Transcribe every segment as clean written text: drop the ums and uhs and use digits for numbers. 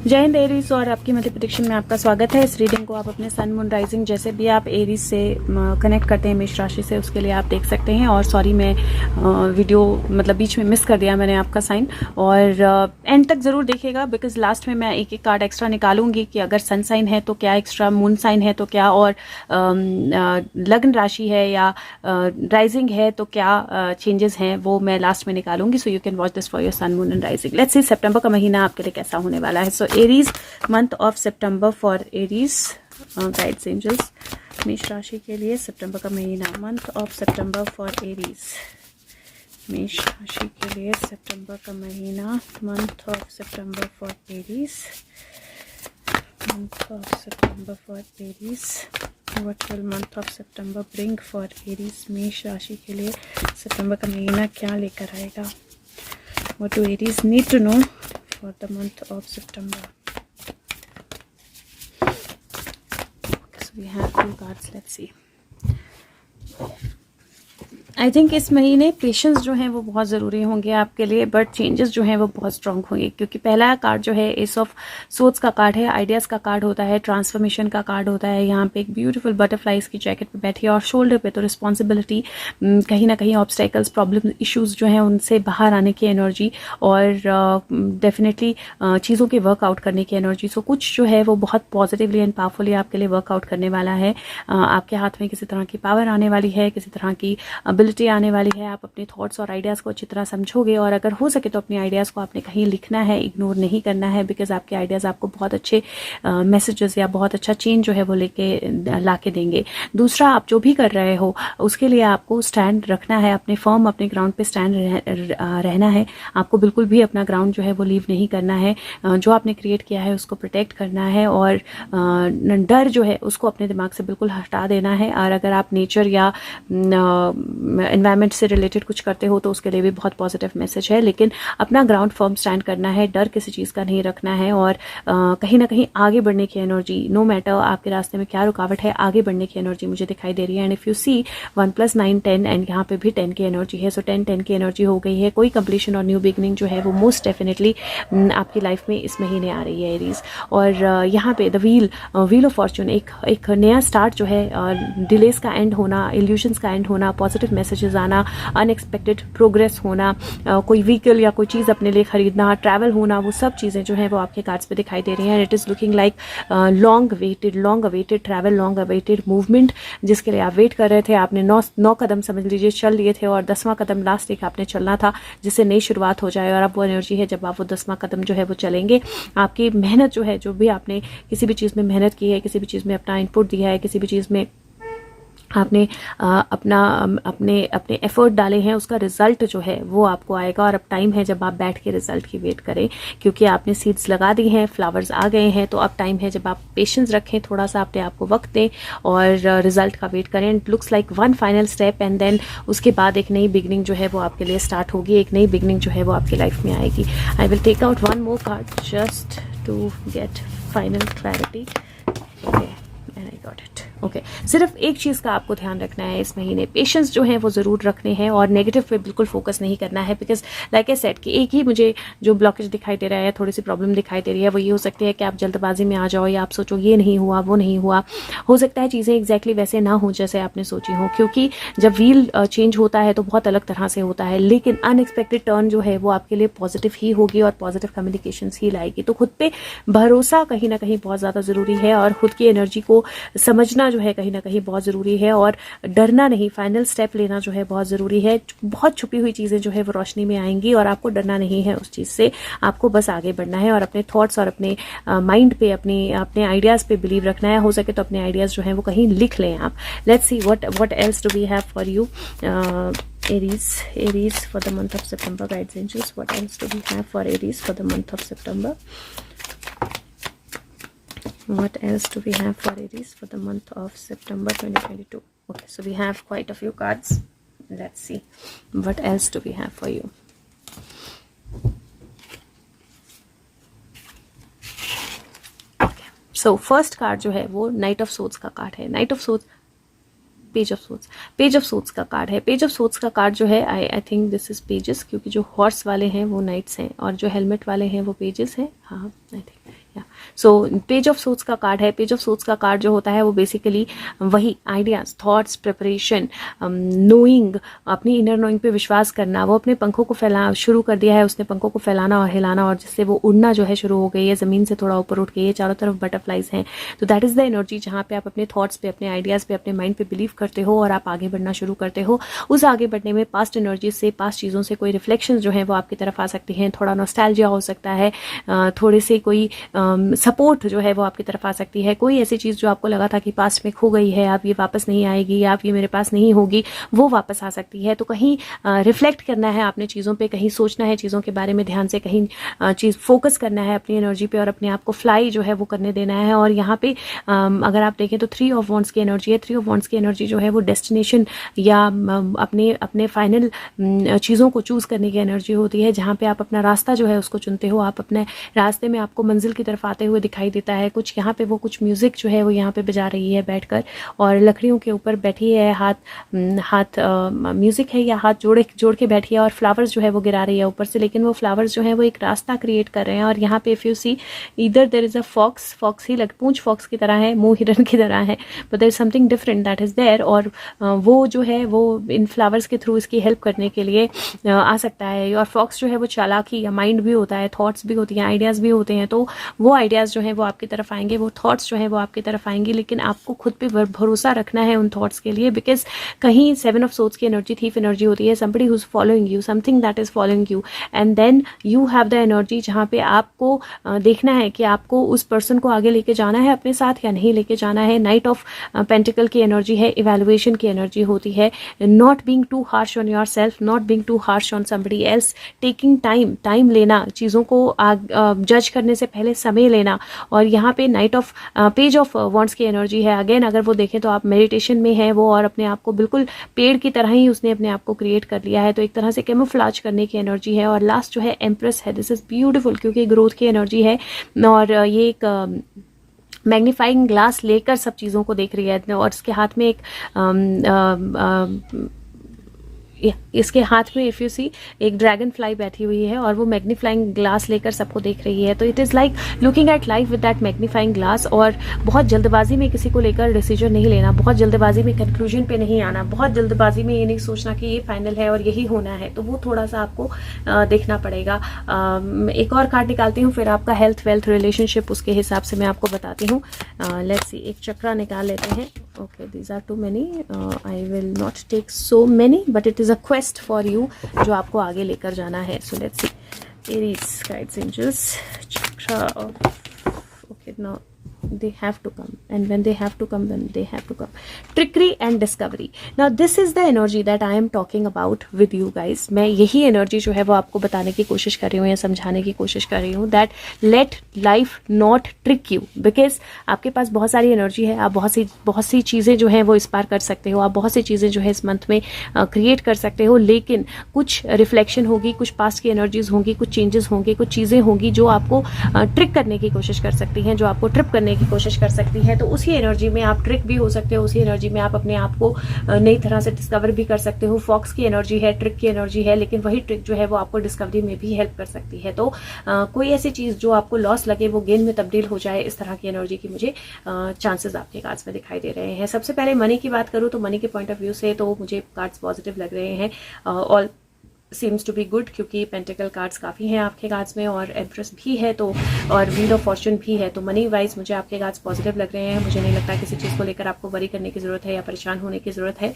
जय हिंद एरीज और आपकी मंथली प्रेडिक्शन में आपका स्वागत है। इस रीडिंग को आप अपने सन मून राइजिंग जैसे भी आप एरीज से कनेक्ट करते हैं मेष राशि से, उसके लिए आप देख सकते हैं। और सॉरी मैं वीडियो मतलब बीच में मिस कर दिया मैंने आपका साइन, और एंड तक जरूर देखिएगा बिकॉज लास्ट में मैं एक एक कार्ड एक्स्ट्रा निकालूंगी कि अगर सन साइन है तो क्या एक्स्ट्रा, मून साइन है तो क्या, और लग्न राशि है या राइजिंग है तो क्या चेंजेस हैं वो मैं लास्ट में निकालूंगी। So you can watch this for your sun moon and rising. Let's see सितंबर का महीना आपके लिए कैसा होने वाला है। So Aries, month of September for Aries, guides angels मेष राशि के लिए सितंबर का महीना, month of September for Aries. मेष राशि के लिए सितंबर का महीना, month of September for Aries, month of September for Aries. What will month of September bring for Aries? मेष राशि के लिए सितंबर का महीना क्या लेकर आएगा? What do Aries need to know for the month of September? So we have two cards. Let's see. I think इस महीने पेशेंस जो हैं वो बहुत ज़रूरी होंगे आपके लिए, बट चेंजेस जो हैं वो बहुत स्ट्रांग होंगे, क्योंकि पहला कार्ड जो है एस ऑफ सोर्ड्स का कार्ड है, आइडियाज़ का कार्ड होता है, ट्रांसफॉर्मेशन का कार्ड होता है। यहाँ पे एक ब्यूटीफुल बटरफ्लाई इसकी जैकेट पे बैठी है और शोल्डर पे तो रिस्पॉन्सिबिलिटी, कहीं ना कहीं ऑब्स्टेकल्स, प्रॉब्लम, इश्यूज जो हैं उनसे बाहर आने की एनर्जी, और डेफिनेटली चीज़ों के वर्कआउट करने की एनर्जी। सो कुछ जो है वो बहुत पॉजिटिवली एंड पावरफुली आपके लिए वर्कआउट करने वाला है। आपके हाथ में किसी तरह की पावर आने वाली है, किसी तरह की एबिलिटी आने वाली है। आप अपने थॉट्स और आइडियाज़ को अच्छी तरह समझोगे, और अगर हो सके तो अपने आइडियाज़ को आपने कहीं लिखना है, इग्नोर नहीं करना है, बिकॉज आपके आइडियाज़ आपको बहुत अच्छे मैसेजेस या बहुत अच्छा चेंज जो है वो लेके ला के देंगे। दूसरा, आप जो भी कर रहे हो उसके लिए आपको स्टैंड रखना है, अपने फर्म, अपने ग्राउंड पे स्टैंड रहना है। आपको बिल्कुल भी अपना ग्राउंड जो है वो लीव नहीं करना है। जो आपने क्रिएट किया है उसको प्रोटेक्ट करना है, और डर जो है उसको अपने दिमाग से बिल्कुल हटा देना है। और अगर आप नेचर या एनवायरनमेंट से रिलेटेड कुछ करते हो तो उसके लिए भी बहुत पॉजिटिव मैसेज है, लेकिन अपना ग्राउंड फर्म स्टैंड करना है, डर किसी चीज़ का नहीं रखना है, और कहीं ना कहीं आगे बढ़ने की एनर्जी, नो मैटर आपके रास्ते में क्या रुकावट है, आगे बढ़ने की एनर्जी मुझे दिखाई दे रही है। And if you see 1 + 9 10, and यहाँ पे भी 10 की एनर्जी है। सो 10 की एनर्जी हो गई है। कोई कंप्लीशन और न्यू बिगनिंग जो है वो मोस्ट डेफिनेटली आपकी लाइफ में इस महीने आ रही है एरीज। और यहाँ पे द व्हील ऑफ फॉर्च्यून, एक नया स्टार्ट जो है, डिलेस का एंड होना, इल्यूजन्स का एंड होना, पॉजिटिव मैसेजेस आना, अनएक्सपेक्टेड प्रोग्रेस होना, कोई व्हीकल या कोई चीज़ अपने लिए खरीदना, ट्रैवल होना, वो सब चीज़ें जो हैं वो आपके कार्ड्स पे दिखाई दे रही हैं। It is looking like long awaited travel, long awaited movement, जिसके लिए आप वेट कर रहे थे। आपने 9 कदम समझ लीजिए चल लिए थे, और 10वां कदम लास्ट एक आपने चलना था जिससे नई शुरुआत हो जाए। और अब वो एनर्जी है जब आप वो 10वां कदम जो है वो चलेंगे। आपकी मेहनत जो है, जो भी आपने किसी भी चीज़ में मेहनत की है, किसी भी चीज़ में अपना इनपुट दिया है, किसी भी चीज़ में आपने अपने एफर्ट डाले हैं, उसका रिजल्ट जो है वो आपको आएगा। और अब टाइम है जब आप बैठ के रिजल्ट की वेट करें, क्योंकि आपने सीड्स लगा दी हैं, फ्लावर्स आ गए हैं। तो अब टाइम है जब आप पेशेंस रखें, थोड़ा सा अपने आप को वक्त दें और रिजल्ट का वेट करें। It looks like one final step, and then उसके बाद एक नई बिगनिंग जो है वो आपके लिए स्टार्ट होगी, एक नई बिगनिंग जो है वो आपकी लाइफ में आएगी। I will take out one more card just to get final clarity. I got it. Okay, सिर्फ एक चीज़ का आपको ध्यान रखना है इस महीने, पेशेंस जो है वो ज़रूर रखने हैं, और नेगेटिव पे बिल्कुल फोकस नहीं करना है। बिकॉज लाइक आई सेड कि एक ही मुझे जो ब्लॉकेज दिखाई दे रहा है, थोड़ी सी प्रॉब्लम दिखाई दे रही है, वो ये हो सकती है कि आप जल्दबाजी में आ जाओ, या आप सोचो ये नहीं हुआ, वो नहीं हुआ। हो सकता है चीज़ें एग्जैक्टली वैसे ना हो जैसे आपने सोची हो, क्योंकि जब व्हील चेंज होता है तो बहुत अलग तरह से होता है, लेकिन अनएक्सपेक्टेड टर्न जो है वो आपके लिए पॉजिटिव ही होगी और पॉजिटिव कम्युनिकेशन ही लाएगी। तो खुद पे भरोसा कहीं ना कहीं बहुत ज़्यादा ज़रूरी है, और खुद की एनर्जी को समझना जो है कहीं ना कहीं बहुत ज़रूरी है, और डरना नहीं, फाइनल स्टेप लेना जो है बहुत ज़रूरी है। बहुत छुपी हुई चीज़ें जो है वो रोशनी में आएंगी, और आपको डरना नहीं है उस चीज़ से, आपको बस आगे बढ़ना है और अपने थॉट्स और अपने माइंड पे, अपने आइडियाज़ पे बिलीव रखना है। हो सके तो अपने आइडियाज़ जो हैं वो कहीं लिख लें आप। Let's see what else do we have for you Aries for the month of September, guides angels. What else do we have for Aries for the month of September? What else do we have for Aries for the month of September 2022? Okay, so we have quite a few cards. Let's see what else do we have for you. Okay, so first card जो है वो night of swords का card है। Night of swords, page of swords का card है। Page of swords का card जो है, I think this is pages, क्योंकि जो हॉर्स वाले हैं वो नाइट्स हैं और जो हेलमेट वाले हैं वो पेजेस हैं। हाँ, I think so page of shots का कार्ड है। पेज ऑफ सोट्स का कार्ड जो होता है वो बेसिकली वही आइडियाज, थॉट्स, प्रिपरेशन, नोइंग, अपनी इनर नोइंग पे विश्वास करना। वो अपने पंखों को फैला शुरू कर दिया है उसने, पंखों को फैलाना और हिलाना, और जिससे वो उड़ना जो है शुरू हो गई है, ज़मीन से थोड़ा ऊपर उठ गई है, चारों तरफ बटरफ्लाइज हैं। तो दैट इज़ द एनर्जी जहाँ पे आप अपने थॉट्स पे, अपने आइडियाज़ पे, अपने माइंड पे बिलीव करते हो और आप आगे बढ़ना शुरू करते हो। उस आगे बढ़ने में पास्ट एनर्जीज से, पास्ट चीज़ों से कोई रिफ्लेक्शन जो है वो आपकी तरफ आ सकती हैं। थोड़ा नॉस्टैल्जिया हो सकता है, थोड़े से कोई सपोर्ट जो है वो आपकी तरफ आ सकती है। कोई ऐसी चीज़ जो आपको लगा था कि पास्ट में खो गई है, अब ये वापस नहीं आएगी, या अब ये मेरे पास नहीं होगी, वो वापस आ सकती है। तो कहीं रिफ्लेक्ट करना है आपने चीज़ों पे, कहीं सोचना है चीज़ों के बारे में ध्यान से, कहीं चीज़ फोकस करना है अपनी एनर्जी पे और अपने आप को फ्लाई जो है वो करने देना है। और यहाँ पे अगर आप देखें तो 3 ऑफ वॉन्ड्स की एनर्जी है। 3 ऑफ वॉन्ड्स की एनर्जी जो है वो डेस्टिनेशन या अपने फाइनल चीज़ों को चूज़ करने की एनर्जी होती है, जहाँ पे आप अपना रास्ता जो है उसको चुनते हो। आप अपने रास्ते में आपको मंजिल की तरफ आते हुए दिखाई देता है। कुछ यहाँ पे वो कुछ म्यूजिक जो है वो यहाँ पे बजा रही है बैठकर, और लकड़ियों के ऊपर बैठी है, हाथ म्यूजिक है या हाथ जोड़ के बैठी है, और फ्लावर्स जो है वो गिरा रही है ऊपर से। लेकिन वो फ्लावर्स जो है वो एक रास्ता क्रिएट कर रहे हैं। और यहाँ पे इफ यू सी, इधर there is a fox, fox ही पूंछ फॉक्स की तरह है, मुंह हिरन की तरह है, but there is something different that is there. और वो जो है वो इन फ्लावर्स के थ्रू इसकी हेल्प करने के लिए आ सकता है। और फॉक्स जो है वो चालाकी या माइंड भी होता है, थॉट्स भी होती हैं, आइडियाज़ भी होते हैं। तो वो आइडियाज़ जो है वो आपकी तरफ आएंगे, वो थॉट्स जो है वो आपकी तरफ आएंगे, लेकिन आपको खुद पे भरोसा रखना है उन थॉट्स के लिए। बिकॉज कहीं 7 ऑफ सोट्स की एनर्जी थीफ एनर्जी होती है, somebody who is following you, something that is following you, and then you have the energy जहाँ पे आपको देखना है कि आपको उस पर्सन को आगे लेके जाना है अपने साथ या नहीं लेके जाना है। नाइट ऑफ पेंटिकल की एनर्जी है, इवैल्यूएशन की एनर्जी होती है, not being too harsh on your self, not being too harsh on somebody else, taking time लेना, चीज़ों को जज करने से पहले समय लेना। और यहाँ पे night of page of wands की एनर्जी है। अगेन अगर वो देखें तो आप मेडिटेशन में है वो, और अपने आप को बिल्कुल पेड़ की तरह ही उसने अपने आप को क्रिएट कर लिया है, तो एक तरह से कैमोफ्लेज करने की एनर्जी है। और लास्ट जो है एम्प्रेस है। दिस इज ब्यूटीफुल क्योंकि ग्रोथ की एनर्जी है, और ये एक मैग्नीफाइंग ग्लास लेकर सब चीज़ों को देख रही है, और इसके हाथ में एक इसके हाथ में इफ यू सी एक ड्रैगन फ्लाई बैठी हुई है, और वो मैग्नीफाइंग ग्लास लेकर सबको देख रही है। तो it is like looking at life with that magnifying glass. और बहुत जल्दबाजी में किसी को लेकर डिसीजन नहीं लेना, बहुत जल्दबाजी में कंक्लूजन पे नहीं आना, बहुत जल्दबाजी में ये नहीं सोचना कि ये फाइनल है और यही होना है। तो वो थोड़ा सा आपको देखना पड़ेगा। एक और कार्ड निकालती हूँ, फिर आपका हेल्थ, वेल्थ, रिलेशनशिप उसके हिसाब से मैं आपको बताती हूँ। लेट्स सी, एक चक्रा निकाल लेते हैं। Okay, these are too many, I will not take so many, but it is a quest for you जो आपको आगे लेकर जाना है। So let's see, Aries, guides, angels, chakra. Okay, now they have to come, and when they have to come, then they have to come. Trickery and discovery. Now this is the energy that I am talking about with you guys. मैं यही energy जो है वो आपको बताने की कोशिश कर रही हूँ या समझाने की कोशिश कर रही हूँ, that let life not trick you, because आपके पास बहुत सारी एनर्जी है, आप बहुत सी चीज़ें जो हैं वो इंस्पायर कर सकते हो, आप बहुत सी चीज़ें जो है इस मंथ में क्रिएट कर सकते हो, लेकिन कुछ रिफ्लेक्शन होगी, कुछ पास्ट की एनर्जीज होंगी, कुछ चेंजेस होंगे, कुछ चीज़ें होंगी जो आपको ट्रिक करने की कोशिश कर सकती हैं, जो आपको ट्रिप करने की कोशिश कर सकती है। तो उसी एनर्जी में आप ट्रिक भी हो सकते हो, उसी एनर्जी में आप अपने आप को नई तरह से डिस्कवर भी कर सकते हो। फॉक्स की एनर्जी है, ट्रिक की एनर्जी है, लेकिन वही ट्रिक जो है वो आपको डिस्कवरी में भी हेल्प कर सकती है। तो कोई ऐसी चीज़ जो आपको लॉस लगे वो गेन में तब्दील हो जाए, इस तरह की एनर्जी की मुझे चांसेस आपके कार्ड्स में दिखाई दे रहे हैं। सबसे पहले मनी की बात करूँ तो मनी के पॉइंट ऑफ व्यू से तो मुझे कार्ड्स पॉजिटिव लग रहे हैं। All seems to be good, क्योंकि पेंटिकल कार्ड्स काफ़ी हैं आपके कार्ड्स में, और एम्प्रेस भी है, तो और व्हील ऑफ फॉर्चून भी है। तो मनी वाइज मुझे आपके कार्ड्स पॉजिटिव लग रहे हैं। मुझे नहीं लगता किसी चीज़ को लेकर आपको वरी करने की ज़रूरत है या परेशान होने की ज़रूरत है।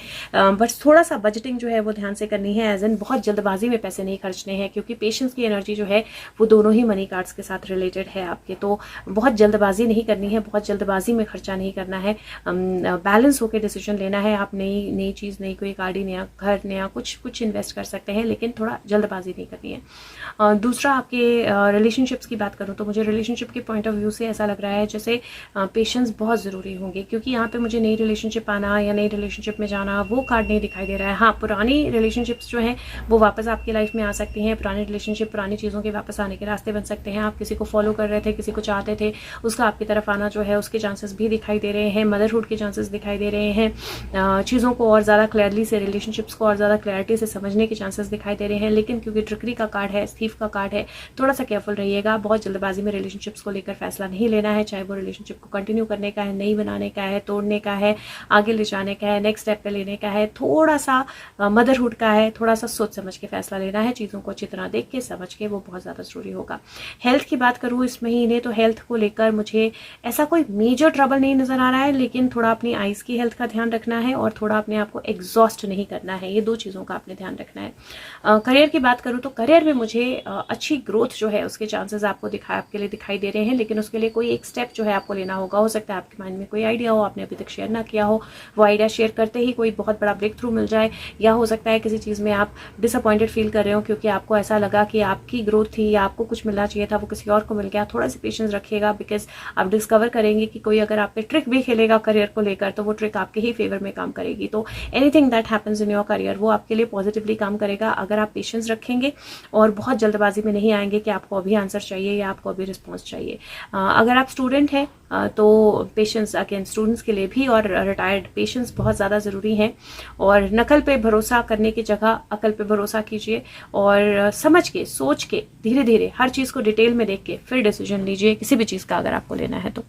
बस थोड़ा सा बजटिंग जो है वो ध्यान से करनी है, एज एन बहुत जल्दबाजी में पैसे नहीं खर्चने हैं, क्योंकि पेशेंस की एनर्जी जो है वो दोनों ही मनी कार्ड्स के साथ रिलेटेड है आपके। तो बहुत जल्दबाजी नहीं करनी है, बहुत जल्दबाजी में खर्चा नहीं करना है, बैलेंस होकर डिसीजन लेना है। आप नई चीज़, नई कोई गाड़ी, नया घर, नया कुछ इन्वेस्ट कर सकते हैं, लेकिन थोड़ा जल्दबाजी नहीं करनी है। दूसरा, आपके रिलेशनशिप्स की बात करूं तो मुझे रिलेशनशिप के पॉइंट ऑफ व्यू से ऐसा लग रहा है जैसे पेशेंस बहुत ज़रूरी होंगे, क्योंकि यहाँ पे मुझे नई रिलेशनशिप आना या नई रिलेशनशिप में जाना वो कार्ड नहीं दिखाई दे रहा है। हाँ, पुरानी रिलेशनशिप्स जो हैं वो वापस आपकी लाइफ में आ सकती हैं। पुरानी रिलेशनशिप, पुरानी चीज़ों के वापस आने के रास्ते बन सकते हैं। आप किसी को फॉलो कर रहे थे, किसी को चाहते थे, उसका आपकी तरफ आना जो है उसके चांसेस भी दिखाई दे रहे हैं। मदरहुड के चांसेस दिखाई दे रहे हैं। चीज़ों को और ज़्यादा क्लियरली से, रिलेशनशिप्स को और ज़्यादा क्लैरिटी से समझने के चांसेस दिखाई दे रहे हैं, लेकिन क्योंकि ट्रिकरी का कार्ड है, थीफ का कार्ड है, थोड़ा सा केयरफुल रहिएगा। बहुत जल्दबाजी में रिलेशनशिप्स को लेकर फैसला नहीं लेना है, चाहे वो रिलेशनशिप को कंटिन्यू करने का है, नहीं बनाने का है, तोड़ने का है, आगे ले जाने का है, नेक्स्ट स्टेप पे लेने का है, थोड़ा सा मदरहुड का है, थोड़ा सा सोच समझ के फैसला लेना है, चीज़ों को अच्छी तरह देख के समझ के, वो बहुत ज़्यादा जरूरी होगा। हेल्थ की बात करूँ इस महीने, तो हेल्थ को लेकर मुझे ऐसा कोई मेजर ट्रबल नहीं नजर आ रहा है, लेकिन थोड़ा अपनी आइज़ की हेल्थ का ध्यान रखना है और थोड़ा अपने आप को एग्जॉस्ट नहीं करना है, ये 2 चीज़ों का आपने ध्यान रखना है। करियर की बात करूँ तो करियर में मुझे अच्छी ग्रोथ जो है उसके चांसेस आपके लिए दिखाई दे रहे हैं, लेकिन उसके लिए कोई एक स्टेप जो है आपको लेना होगा। हो सकता है आपके माइंड में कोई आइडिया हो, आपने अभी तक शेयर ना किया हो, वो आइडिया शेयर करते ही कोई बहुत बड़ा ब्रेक थ्रू मिल जाए, या हो सकता है किसी चीज़ में आप डिसअपॉइंटेड फील कर रहे हो क्योंकि आपको ऐसा लगा कि आपकी ग्रोथ थी या आपको कुछ मिलना चाहिए था, वो किसी और को मिल गया। थोड़ा सा पेशेंस रखिएगा, बिकॉज आप डिस्कवर करेंगे कि कोई अगर आप पे ट्रिक भी खेलेगा करियर को लेकर, तो वो ट्रिक आपके ही फेवर में काम करेगी। तो anything that happens in your career, वो आपके लिए पॉजिटिवली काम करेगा अगर आप पेशेंस रखेंगे और बहुत जल्दबाजी में नहीं आएंगे कि आपको अभी आंसर चाहिए या आपको अभी रिस्पॉन्स चाहिए। अगर आप स्टूडेंट हैं तो पेशेंस अगेन स्टूडेंट्स के लिए भी और रिटायर्ड पेशेंस बहुत ज़्यादा ज़रूरी है। और नकल पे भरोसा करने की जगह अकल पे भरोसा कीजिए और समझ के, सोच के, धीरे धीरे हर चीज़ को डिटेल में देख के फिर डिसीजन लीजिए किसी भी चीज़ का अगर आपको लेना है तो।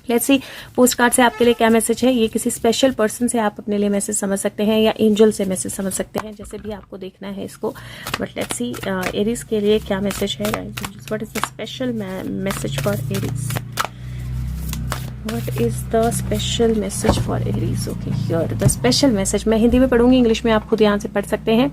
लेट्स सी पोस्ट कार्ड से आपके लिए क्या मैसेज है। ये किसी स्पेशल पर्सन से आप अपने लिए मैसेज समझ सकते हैं या एंजल से मैसेज समझ सकते हैं, जैसे भी आपको देखना है इसको। बट लेट्स सी एरीज के लिए क्या मैसेज है। What is the special message for Aries? What is the special message for Aries? Okay, here the special message, मैं हिंदी में पढ़ूंगी, इंग्लिश में आप खुद ध्यान से पढ़ सकते हैं।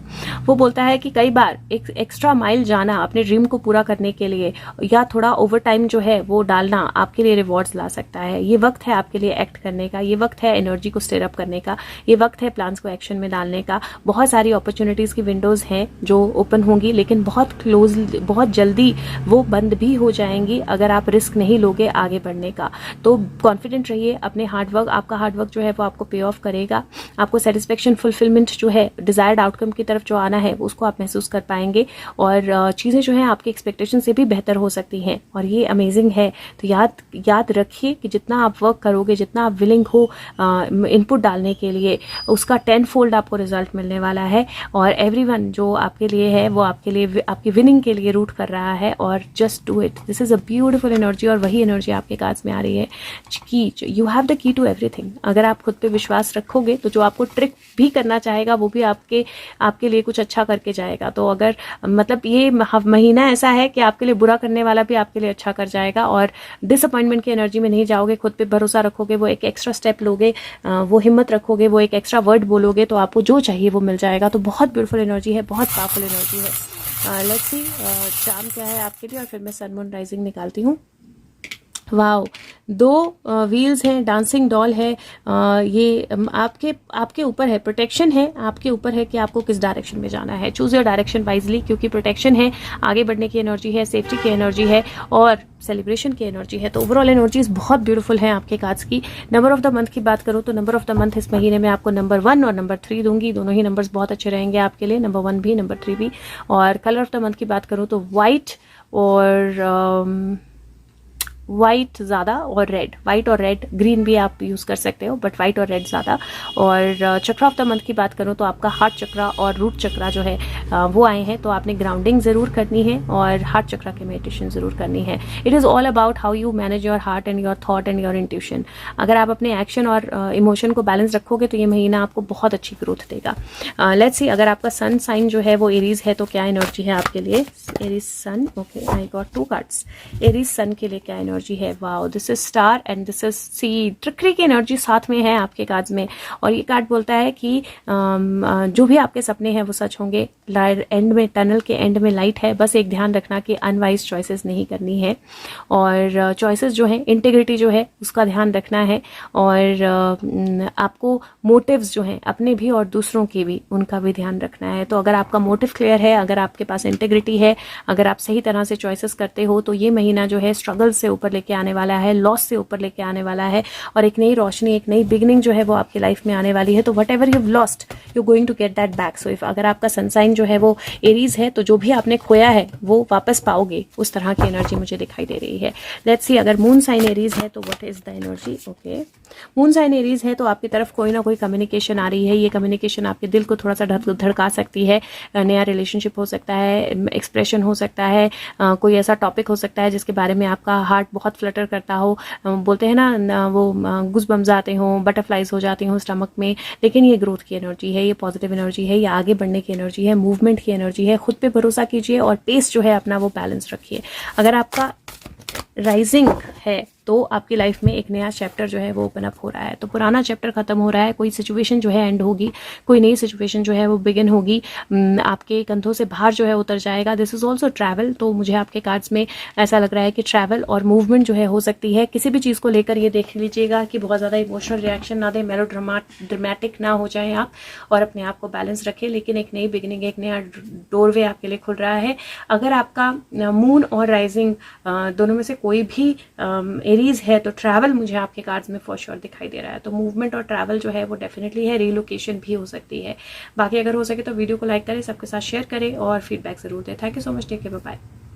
वो बोलता है कि कई बार एक एक्स्ट्रा माइल जाना अपने ड्रीम को पूरा करने के लिए या थोड़ा ओवर टाइम जो है वो डालना आपके लिए रिवॉर्ड्स ला सकता है। ये वक्त है आपके लिए एक्ट करने का, ये वक्त है एनर्जी को स्टेयर अप करने का, ये वक्त है प्लान्स को एक्शन में डालने का। बहुत सारी अपॉर्चुनिटीज की विंडोज हैं जो ओपन होंगी, लेकिन बहुत जल्दी वो बंद भी हो जाएंगी अगर आप रिस्क नहीं लोगे आगे बढ़ने का। तो कॉन्फिडेंट रहिए, अपने हार्डवर्क, आपका हार्डवर्क जो है वो आपको पे ऑफ करेगा। आपको सेटिस्फेक्शन, फुलफिलमेंट जो है, डिजायर्ड आउटकम की तरफ जो आना है उसको आप महसूस कर पाएंगे और चीज़ें जो है आपकी एक्सपेक्टेशन से भी बेहतर हो सकती हैं और ये अमेजिंग है। तो याद रखिए कि जितना आप वर्क करोगे, जितना आप विलिंग हो इनपुट डालने के लिए, उसका 10 फोल्ड आपको रिजल्ट मिलने वाला है। और एवरीवन जो आपके लिए है वो आपके लिए, आपकी विनिंग के लिए रूट कर रहा है। और just do it, this is a beautiful energy और वही एनर्जी आपके कार्ड्स में आ रही है। You have the key to everything. अगर आप खुद पे विश्वास रखोगे तो जो आपको ट्रिक भी करना चाहेगा वो भी आपके लिए कुछ अच्छा करके जाएगा। तो अगर मतलब ये महीना ऐसा है कि आपके लिए बुरा करने वाला भी आपके लिए अच्छा कर जाएगा और डिसअपॉइंटमेंट की एनर्जी में नहीं जाओगे। खुद पे भरोसा रखोगे, वो एक एक्स्ट्रा स्टेप लोगे, वो हिम्मत रखोगे, वो एक एक्स्ट्रा वर्ड बोलोगे तो आपको जो चाहिए वो मिल जाएगा। तो बहुत ब्यूटीफुल एनर्जी है, बहुत पावरफुल एनर्जी है। लेट्स सी चार्म क्या है आपके लिए और फिर मैं सन मून राइजिंग निकालती हूँ। वाओ, 2 व्हील्स हैं, डांसिंग डॉल है। ये आपके ऊपर है, प्रोटेक्शन है, आपके ऊपर है कि आपको किस डायरेक्शन में जाना है। चूज योर डायरेक्शन वाइजली, क्योंकि प्रोटेक्शन है, आगे बढ़ने की एनर्जी है, सेफ्टी की एनर्जी है और सेलिब्रेशन की एनर्जी है। तो ओवरऑल एनर्जीज बहुत ब्यूटीफुल हैं आपके कार्ड्स की। नंबर ऑफ द मंथ की बात करूँ तो नंबर ऑफ द मंथ इस महीने में आपको नंबर 1 और नंबर 3 दूंगी। दोनों ही नंबर्स बहुत अच्छे रहेंगे आपके लिए, नंबर 1 भी, नंबर 3 भी। और कलर ऑफ द मंथ की बात करूँ तो व्हाइट ज़्यादा और रेड, व्हाइट और रेड, ग्रीन भी आप यूज़ कर सकते हो बट व्हाइट और रेड ज़्यादा। और चक्र ऑफ द मंथ की बात करूँ तो आपका हार्ट चक्रा और रूट चक्रा जो है वो आए हैं। तो आपने ग्राउंडिंग ज़रूर करनी है और हार्ट चक्रा की मेडिटेशन ज़रूर करनी है। It is all about how you manage your heart and your thought and your intuition. अगर आप अपने एक्शन और इमोशन को बैलेंस रखोगे तो ये महीना आपको बहुत अच्छी ग्रोथ देगा। लेट्स सी अगर आपका सन साइन जो है वो एरीज है तो क्या एनर्जी है आपके लिए। Aries sun, okay, I got 2 cards. Aries sun के लिए क्या एनर्जी है। Wow, this is star and this is seed. Trickery की एनर्जी साथ में है आपके कार्ड्स में और ये कार्ड बोलता है कि जो भी आपके सपने हैं वो सच होंगे। एंड में, टनल के एंड में लाइट है। बस एक ध्यान रखना कि अनवाइज चॉइसेस नहीं करनी है और चॉइसेस जो है, इंटीग्रिटी जो है उसका ध्यान रखना है। और आपको मोटिव्स जो हैं अपने भी और दूसरों के भी, उनका भी ध्यान रखना है। तो अगर आपका मोटिव क्लियर है, अगर आपके पास इंटीग्रिटी है, अगर आप सही तरह से चॉइसेस करते हो तो ये महीना जो है स्ट्रगल से ऊपर ऊपर लेके आने वाला है, लॉस से ऊपर लेके आने वाला है, और एक नई रोशनी, एक नई बिगनिंग जो है वो आपकी लाइफ में आने वाली है। तो whatever you lost you going to get that back. So if अगर आपका सनसाइन जो है वो एरीज है तो जो भी आपने खोया है वो वापस पाओगे, उस तरह की एनर्जी मुझे दिखाई दे रही है। लेट्स सी, अगर मून साइन एरीज है तो what is the energy. Okay, moon sign Aries है तो आपकी तरफ कोई ना कोई कम्युनिकेशन आ रही है। ये कम्युनिकेशन आपके दिल को थोड़ा सा धड़का सकती है। नया रिलेशनशिप हो सकता है, एक्सप्रेशन हो सकता है, कोई ऐसा टॉपिक हो सकता है जिसके बारे में आपका हार्ट बहुत फ्लटर करता हो। बोलते हैं ना वो गुज़बम्स आते हो, बटरफ्लाइज हो जाती हो स्टमक में, लेकिन ये ग्रोथ की एनर्जी है, ये पॉजिटिव एनर्जी है, ये आगे बढ़ने की एनर्जी है, मूवमेंट की एनर्जी है। खुद पे भरोसा कीजिए और पेस जो है अपना वो बैलेंस रखिए। अगर आपका राइजिंग है तो आपकी लाइफ में एक नया चैप्टर जो है वो ओपन अप हो रहा है। तो पुराना चैप्टर खत्म हो रहा है, कोई सिचुएशन जो है एंड होगी, कोई नई सिचुएशन जो है वो बिगिन होगी, आपके कंधों से बाहर जो है उतर जाएगा। This is also travel. तो मुझे आपके कार्ड्स में ऐसा लग रहा है कि ट्रैवल और मूवमेंट जो है हो सकती है। किसी भी चीज़ को लेकर ये देख लीजिएगा कि बहुत ज़्यादा इमोशनल रिएक्शन ना दें, ड्रामेटिक ना हो जाए आप, और अपने आप को बैलेंस रखें। लेकिन एक नई बिगिनिंग, एक नया डोरवे आपके लिए खुल रहा है। अगर आपका मून और राइजिंग दोनों में से कोई भी एरीज है तो ट्रैवल मुझे आपके कार्ड्स में फॉर श्योर दिखाई दे रहा है। तो मूवमेंट और ट्रैवल जो है वो डेफिनेटली है, रिलोकेशन भी हो सकती है। बाकी अगर हो सके तो वीडियो को लाइक करें, सबके साथ शेयर करें और फीडबैक जरूर दें। Thank you so much, take care, bye bye.